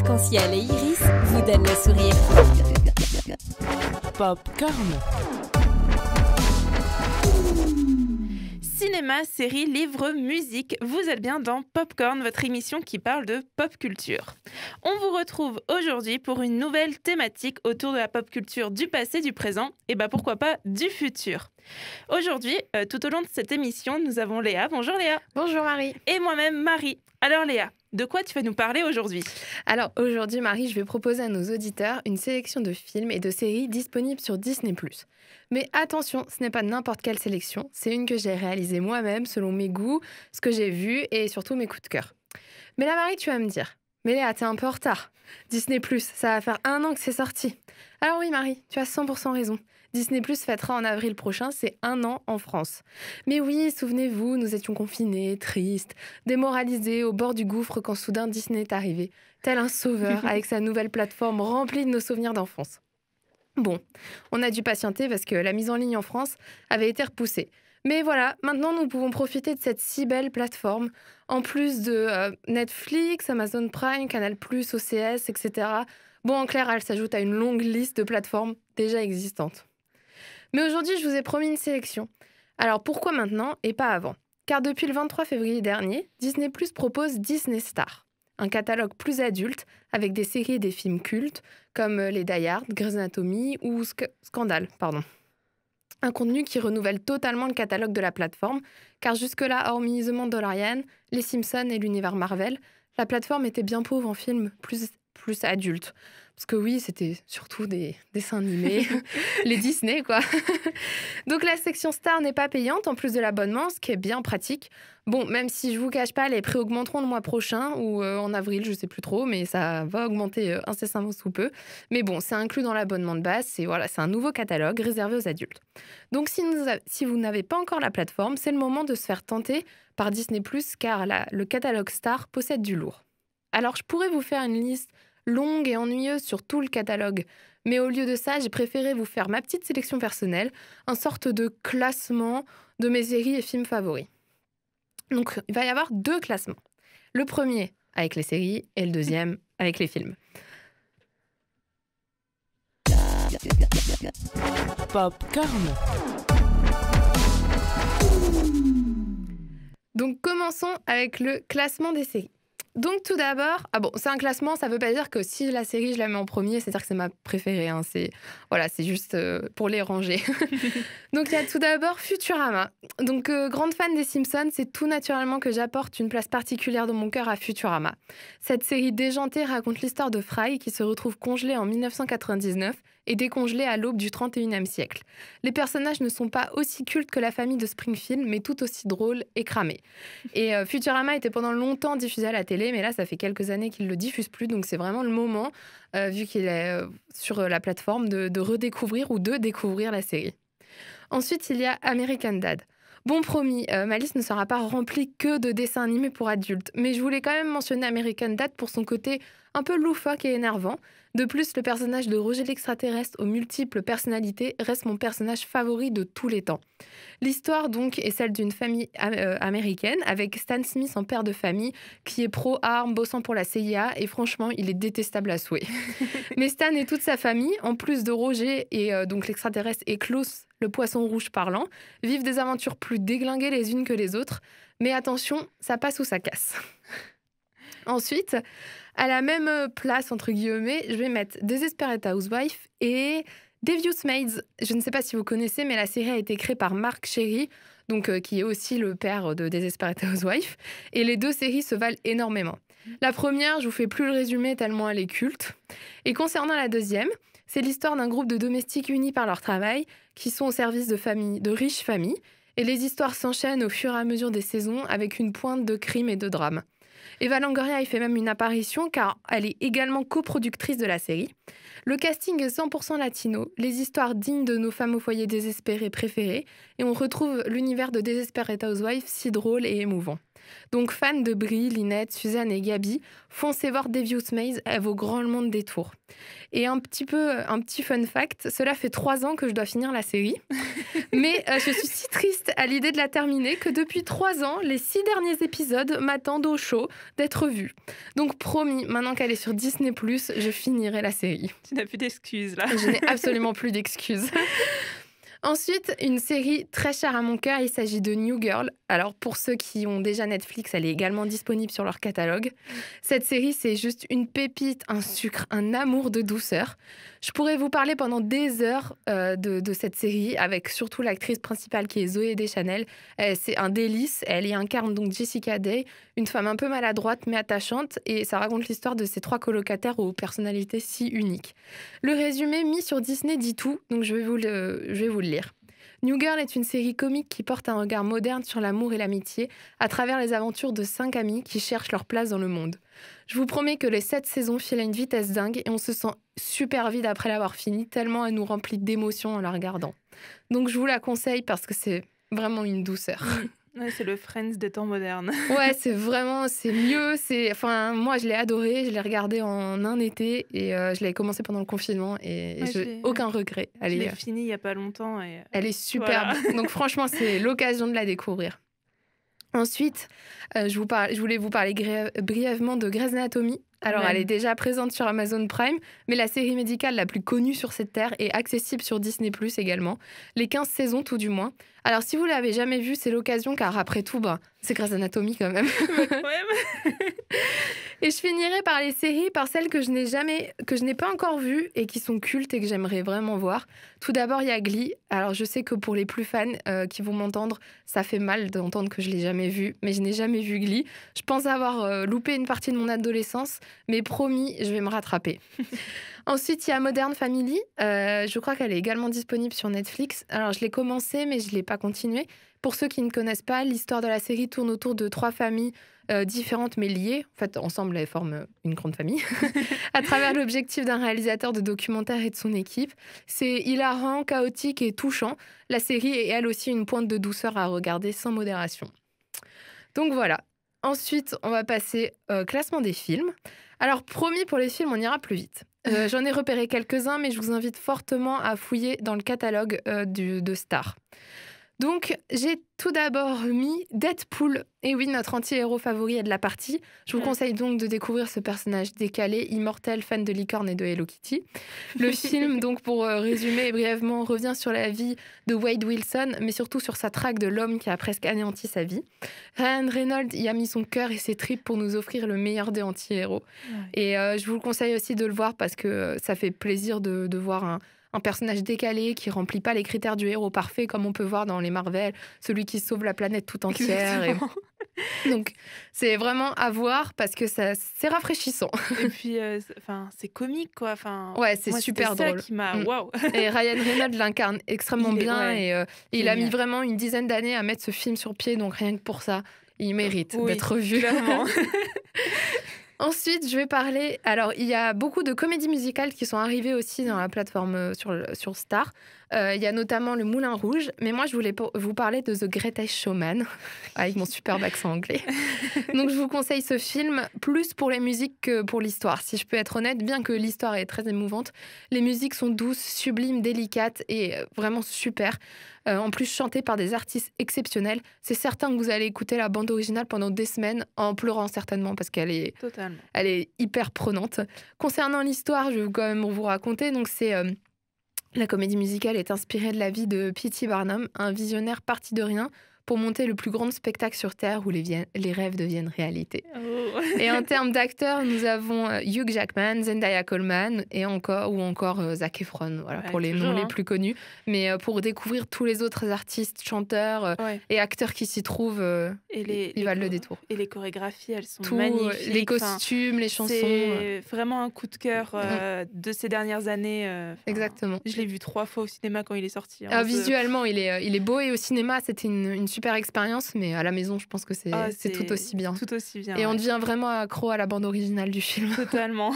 arc-en-ciel et iris vous donnent le sourire. Popcorn. Cinéma, séries, livres, musique, vous êtes bien dans Popcorn, votre émission qui parle de pop culture. On vous retrouve aujourd'hui pour une nouvelle thématique autour de la pop culture du passé, du présent et pourquoi pas du futur. Aujourd'hui, tout au long de cette émission, nous avons Léa. Bonjour Léa. Bonjour Marie. Et moi-même Marie. Alors Léa, de quoi tu vas nous parler aujourd'hui ? Alors aujourd'hui Marie, je vais proposer à nos auditeurs une sélection de films et de séries disponibles sur Disney+. Mais attention, ce n'est pas n'importe quelle sélection, c'est une que j'ai réalisée moi-même selon mes goûts, ce que j'ai vu et surtout mes coups de cœur. Mais là Marie, tu vas me dire, mais Léa, t'es un peu en retard. Disney+, ça va faire 1 an que c'est sorti. Alors oui Marie, tu as 100% raison. Disney+ fêtera en avril prochain, c'est 1 an en France. Mais oui, souvenez-vous, nous étions confinés, tristes, démoralisés, au bord du gouffre quand soudain Disney est arrivé, tel un sauveur avec sa nouvelle plateforme remplie de nos souvenirs d'enfance. Bon, on a dû patienter parce que la mise en ligne en France avait été repoussée. Mais voilà, maintenant nous pouvons profiter de cette si belle plateforme, en plus de Netflix, Amazon Prime, Canal+, OCS, etc. Bon, en clair, elle s'ajoute à une longue liste de plateformes déjà existantes. Mais aujourd'hui, je vous ai promis une sélection. Alors pourquoi maintenant et pas avant ? Car depuis le 23 février dernier, Disney+ propose Disney Star, un catalogue plus adulte avec des séries et des films cultes comme les Die Hard, Grey's Anatomy ou Scandale, Un contenu qui renouvelle totalement le catalogue de la plateforme, car jusque-là, hormis The Mandalorian, Les Simpsons et l'univers Marvel, la plateforme était bien pauvre en films plus adultes. Parce que oui, c'était surtout des dessins animés, les Disney, quoi. Donc la section Star n'est pas payante, en plus de l'abonnement, ce qui est bien pratique. Bon, même si je vous cache pas, les prix augmenteront le mois prochain, ou en avril, je sais plus trop, mais ça va augmenter incessamment sous peu. Mais bon, c'est inclus dans l'abonnement de base, c'est un nouveau catalogue réservé aux adultes. Donc si vous n'avez pas encore la plateforme, c'est le moment de se faire tenter par Disney+, car le catalogue Star possède du lourd. Alors je pourrais vous faire une liste longue et ennuyeuse sur tout le catalogue. Mais au lieu de ça, j'ai préféré vous faire ma petite sélection personnelle, une sorte de classement de mes séries et films favoris. Donc, il va y avoir 2 classements. Le premier avec les séries et le deuxième avec les films. Popcorn. Donc, commençons avec le classement des séries. Donc tout d'abord, c'est un classement, ça veut pas dire que si la série je la mets en premier, c'est-à-dire que c'est ma préférée, hein, c'est juste pour les ranger. Donc il y a tout d'abord Futurama. Donc grande fan des Simpsons, c'est tout naturellement que j'apporte une place particulière dans mon cœur à Futurama. Cette série déjantée raconte l'histoire de Fry qui se retrouve congelé en 1999 et décongelé à l'aube du 31e siècle. Les personnages ne sont pas aussi cultes que la famille de Springfield, mais tout aussi drôles et cramés. Et Futurama était pendant longtemps diffusé à la télé, mais là, ça fait quelques années qu'il ne le diffuse plus, donc c'est vraiment le moment, vu qu'il est sur la plateforme, de redécouvrir ou de découvrir la série. Ensuite, il y a American Dad. Bon, promis, ma liste ne sera pas remplie que de dessins animés pour adultes, mais je voulais quand même mentionner American Dad pour son côté un peu loufoque et énervant. De plus, le personnage de Roger l'extraterrestre aux multiples personnalités reste mon personnage favori de tous les temps. L'histoire, donc, est celle d'une famille américaine avec Stan Smith en père de famille qui est pro-armes, bossant pour la CIA et franchement, il est détestable à souhait. Mais Stan et toute sa famille, en plus de Roger et donc l'extraterrestre et Klaus, le poisson rouge parlant, vivent des aventures plus déglinguées les unes que les autres. Mais attention, ça passe ou ça casse. Ensuite, à la même place, entre guillemets, je vais mettre Desperate Housewives et Devious Maids. Je ne sais pas si vous connaissez, mais la série a été créée par Mark Cherry, qui est aussi le père de Desperate Housewives. Et les 2 séries se valent énormément. La première, je vous fais plus le résumé tellement elle est culte. Et concernant la deuxième, c'est l'histoire d'un groupe de domestiques unis par leur travail qui sont au service de riches familles. Et les histoires s'enchaînent au fur et à mesure des saisons avec une pointe de crime et de drame. Eva Longoria y fait même une apparition car elle est également coproductrice de la série. Le casting est 100% latino, les histoires dignes de nos femmes au foyer désespérées préférées et on retrouve l'univers de Desperate Housewives si drôle et émouvant. Donc fans de Brie, Lynette, Suzanne et Gabi, foncez voir Devious Maze, elle vaut grandement le détour. Et un petit fun fact, cela fait 3 ans que je dois finir la série, mais je suis si triste à l'idée de la terminer que depuis 3 ans, les 6 derniers épisodes m'attendent au chaud d'être vus. Donc promis, maintenant qu'elle est sur Disney+, je finirai la série. Tu n'as plus d'excuses là. Je n'ai absolument plus d'excuses. Ensuite, une série très chère à mon cœur, il s'agit de New Girl. Alors pour ceux qui ont déjà Netflix, elle est également disponible sur leur catalogue. Cette série, c'est juste une pépite, un sucre, un amour de douceur. Je pourrais vous parler pendant des heures de cette série, avec surtout l'actrice principale qui est Zooey Deschanel. C'est un délice, elle y incarne donc Jessica Day, une femme un peu maladroite mais attachante, et ça raconte l'histoire de ces 3 colocataires aux personnalités si uniques. Le résumé mis sur Disney dit tout, donc je vais vous le lire. New Girl est une série comique qui porte un regard moderne sur l'amour et l'amitié à travers les aventures de 5 amis qui cherchent leur place dans le monde. Je vous promets que les 7 saisons filent à une vitesse dingue et on se sent super vide après l'avoir fini, tellement elle nous remplit d'émotions en la regardant. Donc je vous la conseille parce que c'est vraiment une douceur. Ouais, c'est le Friends des temps modernes. Ouais, c'est mieux. Moi, je l'ai adoré, je l'ai regardé en un été et je l'ai commencé pendant le confinement et j'ai aucun regret. Je l'ai fini il n'y a pas longtemps. Elle est superbe. Voilà. Donc franchement, c'est l'occasion de la découvrir. Ensuite, je voulais vous parler brièvement de Grey's Anatomy. Alors, elle est déjà présente sur Amazon Prime, mais la série médicale la plus connue sur cette terre est accessible sur Disney+ également. Les 15 saisons, tout du moins. Alors, si vous ne l'avez jamais vue, c'est l'occasion, car après tout, c'est Grey's Anatomy quand même. Et je finirai par les séries, par celles que je n'ai pas encore vues et qui sont cultes et que j'aimerais vraiment voir. Tout d'abord, il y a Glee. Alors, je sais que pour les plus fans qui vont m'entendre, ça fait mal d'entendre que je ne l'ai jamais vu, mais je n'ai jamais vu Glee. Je pense avoir loupé une partie de mon adolescence, mais promis, je vais me rattraper. Ensuite, il y a Modern Family. Je crois qu'elle est également disponible sur Netflix. Alors, je l'ai commencé, mais je ne l'ai pas continué. Pour ceux qui ne connaissent pas, l'histoire de la série tourne autour de 3 familles différentes mais liées. En fait, ensemble, elles forment une grande famille. À travers l'objectif d'un réalisateur de documentaire et de son équipe. C'est hilarant, chaotique et touchant. La série est elle aussi une pointe de douceur à regarder sans modération. Donc voilà. Ensuite, on va passer au classement des films. Alors, promis, pour les films, on ira plus vite. J'en ai repéré quelques-uns, mais je vous invite fortement à fouiller dans le catalogue de Star. Donc, j'ai tout d'abord mis Deadpool. Et oui, notre anti-héros favori est de la partie. Je vous conseille donc de découvrir ce personnage décalé, immortel, fan de licorne et de Hello Kitty. Le film, donc pour résumer brièvement, revient sur la vie de Wade Wilson, mais surtout sur sa traque de l'homme qui a presque anéanti sa vie. Ryan Reynolds y a mis son cœur et ses tripes pour nous offrir le meilleur des anti-héros. Ouais. Et je vous le conseille aussi de le voir parce que ça fait plaisir de voir un personnage décalé qui remplit pas les critères du héros parfait comme on peut voir dans les Marvel, celui qui sauve la planète tout entière. Donc c'est vraiment à voir parce que c'est rafraîchissant. Et puis c'est comique quoi. Ouais, c'est super drôle. Ça qui m'a waouh. Et Ryan Reynolds l'incarne extrêmement bien et il a mis vraiment une dizaine d'années à mettre ce film sur pied, donc rien que pour ça, il mérite d'être vu. Clairement. Ensuite, je vais parler... Alors, il y a beaucoup de comédies musicales qui sont arrivées aussi dans la plateforme sur Star. Il y a notamment Le Moulin Rouge. Mais moi, je voulais vous parler de The Greatest Showman, avec mon superbe accent anglais. Donc, je vous conseille ce film, plus pour les musiques que pour l'histoire. Si je peux être honnête, bien que l'histoire est très émouvante, les musiques sont douces, sublimes, délicates et vraiment super. En plus, chantées par des artistes exceptionnels. C'est certain que vous allez écouter la bande originale pendant des semaines, en pleurant certainement, parce qu'elle est, elle est hyper prenante. Concernant l'histoire, je vais quand même vous raconter. Donc, la comédie musicale est inspirée de la vie de P.T. Barnum, un visionnaire parti de rien pour monter le plus grand spectacle sur Terre où les rêves deviennent réalité. Oh. Et en termes d'acteurs, nous avons Hugh Jackman, Zendaya Coleman ou encore Zac Efron, voilà, pour les noms les plus connus. Mais pour découvrir tous les autres artistes, chanteurs et acteurs qui s'y trouvent, ils valent le détour. Et les chorégraphies, elles sont magnifiques. Les costumes, les chansons. C'est vraiment un coup de cœur de ces dernières années. Exactement. Je l'ai vu 3 fois au cinéma quand il est sorti. Visuellement, il est beau et au cinéma, c'était une super expérience, mais à la maison, je pense que c'est tout aussi bien. Tout aussi bien. Et on devient vraiment accro à la bande originale du film. Totalement.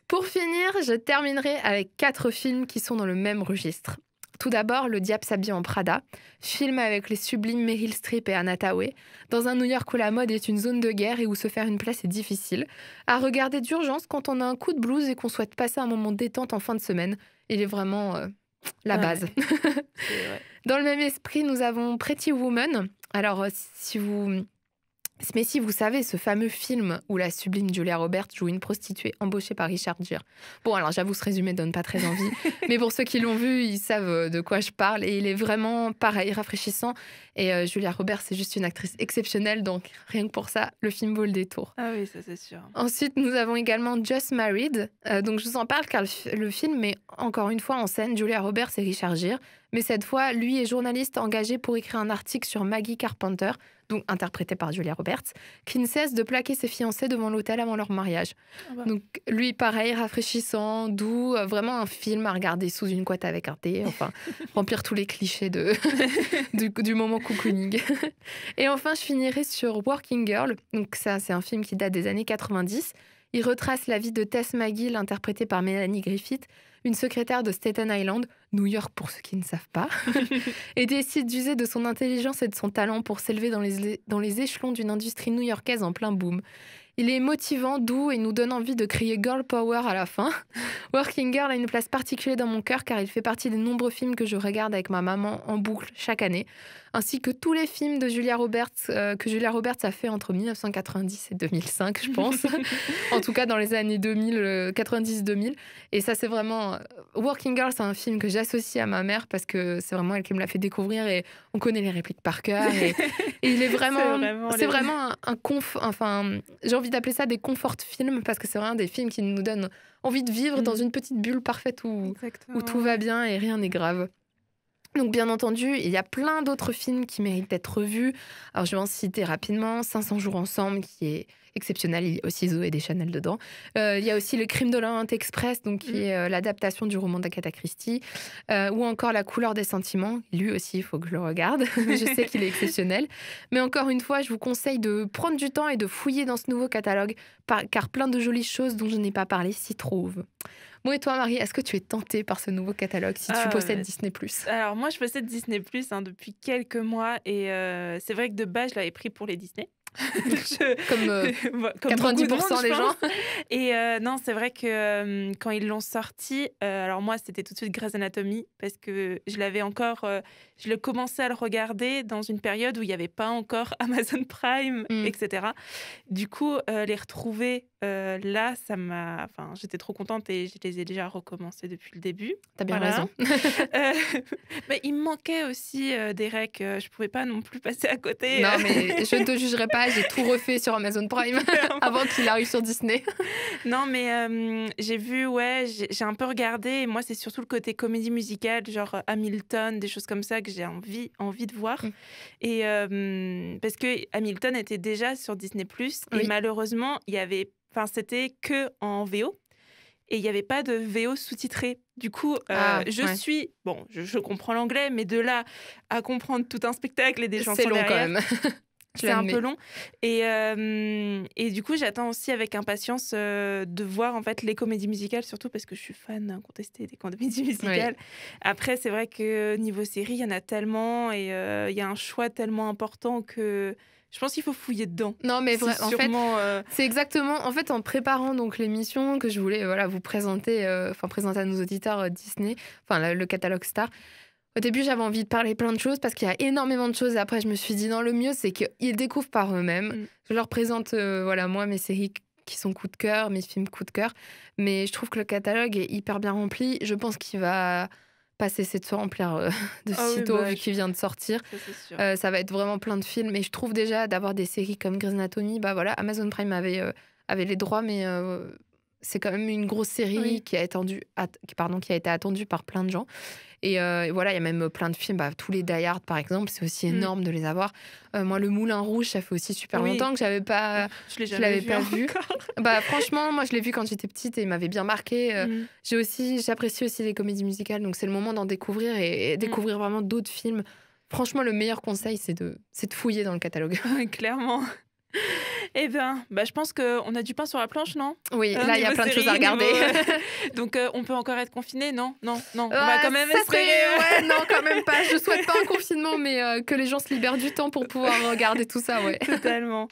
Pour finir, je terminerai avec 4 films qui sont dans le même registre. Tout d'abord, Le diable s'habille en Prada, film avec les sublimes Meryl Streep et Anna Thaoué, dans un New York où la mode est une zone de guerre et où se faire une place est difficile, à regarder d'urgence quand on a un coup de blues et qu'on souhaite passer un moment de détente en fin de semaine. Il est vraiment la base. Ouais. Dans le même esprit, nous avons Pretty Woman. Alors, si vous savez, ce fameux film où la sublime Julia Roberts joue une prostituée embauchée par Richard Gere. Bon, alors j'avoue, ce résumé donne pas très envie, mais pour ceux qui l'ont vu, ils savent de quoi je parle et il est vraiment, pareil, rafraîchissant. Et Julia Roberts, c'est juste une actrice exceptionnelle, donc rien que pour ça, le film vaut le détour. Ah oui, ça c'est sûr. Ensuite, nous avons également Just Married. Donc je vous en parle car le film met encore une fois en scène Julia Roberts et Richard Gere, mais cette fois, lui est journaliste engagé pour écrire un article sur Maggie Carpenter, donc interprétée par Julia Roberts, qui ne cesse de plaquer ses fiancés devant l'hôtel avant leur mariage. Ah bah. Donc lui, pareil, rafraîchissant, doux, vraiment un film à regarder sous une couette avec un thé, enfin, remplir tous les clichés du moment cocooning. Et enfin, je finirai sur Working Girl. Donc ça, c'est un film qui date des années 90. Il retrace la vie de Tess McGill, interprétée par Melanie Griffith, une secrétaire de Staten Island, New York pour ceux qui ne savent pas, et décide d'user de son intelligence et de son talent pour s'élever dans les échelons d'une industrie new-yorkaise en plein boom. Il est motivant, doux et nous donne envie de crier Girl Power à la fin. Working Girl a une place particulière dans mon cœur car il fait partie des nombreux films que je regarde avec ma maman en boucle chaque année, ainsi que tous les films de Julia Roberts que Julia Roberts a fait entre 1990 et 2005, je pense. En tout cas, dans les années 2000, 90-2000. Et ça, c'est vraiment... Working Girl, c'est un film que j'associe à ma mère parce que c'est vraiment elle qui me l'a fait découvrir et on connaît les répliques par cœur. Et il est vraiment... C'est vraiment un enfin, j'ai envie d'appeler ça des comfort films parce que c'est vraiment des films qui nous donnent envie de vivre dans une petite bulle parfaite où tout va bien et rien n'est grave. Donc bien entendu, il y a plein d'autres films qui méritent d'être revus. Alors je vais en citer rapidement. 500 jours ensemble, qui est exceptionnel. Il y a aussi Zoé Deschanel dedans. Il y a aussi Le Crime de l'Orient Express, donc qui est l'adaptation du roman d'Agatha Christie. Ou encore La couleur des sentiments. Lui aussi, il faut que je le regarde. Je sais qu'il est exceptionnel. Mais encore une fois, je vous conseille de prendre du temps et de fouiller dans ce nouveau catalogue, car plein de jolies choses dont je n'ai pas parlé s'y trouvent. Bon, et toi, Marie, est-ce que tu es tentée par ce nouveau catalogue si tu possèdes Disney+. Alors, moi, je possède Disney+, depuis quelques mois. Et c'est vrai que de base, je l'avais pris pour les Disney. Comme 90% des gens. Et non, c'est vrai que quand ils l'ont sorti, alors moi, c'était tout de suite Grey's Anatomy, parce que je l'avais encore... je le commençais à le regarder dans une période où il n'y avait pas encore Amazon Prime, etc. Du coup, les retrouver là, ça m'a... Enfin, j'étais trop contente et je les ai déjà recommencés depuis le début. T'as bien raison. Mais il me manquait aussi des recs. Je pouvais pas non plus passer à côté. Non, mais je ne te jugerai pas. J'ai tout refait sur Amazon Prime avant qu'il arrive sur Disney. Non, mais j'ai vu, j'ai un peu regardé. Et moi, c'est surtout le côté comédie musicale, genre Hamilton, des choses comme ça que j'ai envie de voir. Et parce que Hamilton était déjà sur Disney+. Et malheureusement, c'était que en VO. Et il n'y avait pas de VO sous-titré. Du coup, je comprends l'anglais, mais de là à comprendre tout un spectacle et des chansons derrière... C'est long quand même. C'est un peu long. Et du coup, j'attends aussi avec impatience de voir en fait les comédies musicales, surtout parce que je suis fan incontestée des comédies musicales. Oui. Après, c'est vrai que niveau série, il y en a tellement et il y a un choix tellement important que je pense qu'il faut fouiller dedans. Non, mais en fait, c'est exactement en préparant donc l'émission que je voulais vous présenter, présenter à nos auditeurs Disney, le catalogue Star. Au début, j'avais envie de parler plein de choses parce qu'il y a énormément de choses. Et après, je me suis dit, non, le mieux, c'est qu'ils découvrent par eux-mêmes. Je leur présente, moi, mes séries qui sont coup de cœur, mes films coup de cœur. Mais je trouve que le catalogue est hyper bien rempli. Je pense qu'il va pas cesser de se remplir de sitôt vu qu'il vient de sortir. Ça va être vraiment plein de films. Et je trouve déjà d'avoir des séries comme Grey's Anatomy, Amazon Prime avait les droits, mais... c'est quand même une grosse série qui a été attendue par plein de gens. Et voilà, il y a même plein de films. Tous les Die Hard, par exemple, c'est aussi énorme de les avoir. Moi, Le Moulin Rouge, ça fait aussi super longtemps que je l'avais pas vu. Franchement, moi, je l'ai vu quand j'étais petite et il m'avait bien marqué. J'apprécie aussi les comédies musicales, donc c'est le moment d'en découvrir et découvrir vraiment d'autres films. Franchement, le meilleur conseil, c'est de fouiller dans le catalogue. Clairement. Eh bien, je pense qu'on a du pain sur la planche, non? Oui, là, il y a Niveau plein de choses à série, regarder. Donc, on peut encore être confiné, non? Non. On Ouais, va quand même ça espérer. serait- Ouais, non, quand même pas. Je souhaite pas un confinement, mais que les gens se libèrent du temps pour pouvoir regarder tout ça, ouais. Totalement.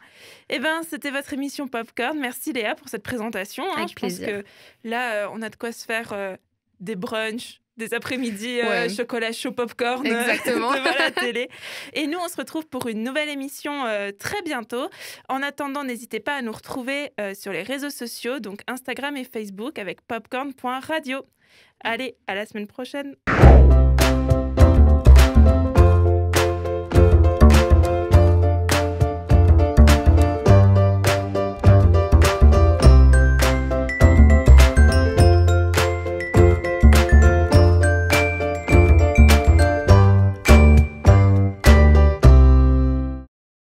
Eh bien, c'était votre émission Popcorn. Merci Léa pour cette présentation. Avec Je plaisir. pense que là, on a de quoi se faire des brunchs, des après-midi Ouais. chocolat chaud popcorn Exactement. devant la télé. Et nous, on se retrouve pour une nouvelle émission très bientôt. En attendant, n'hésitez pas à nous retrouver sur les réseaux sociaux, donc Instagram et Facebook avec popcorn.radio. Allez, à la semaine prochaine.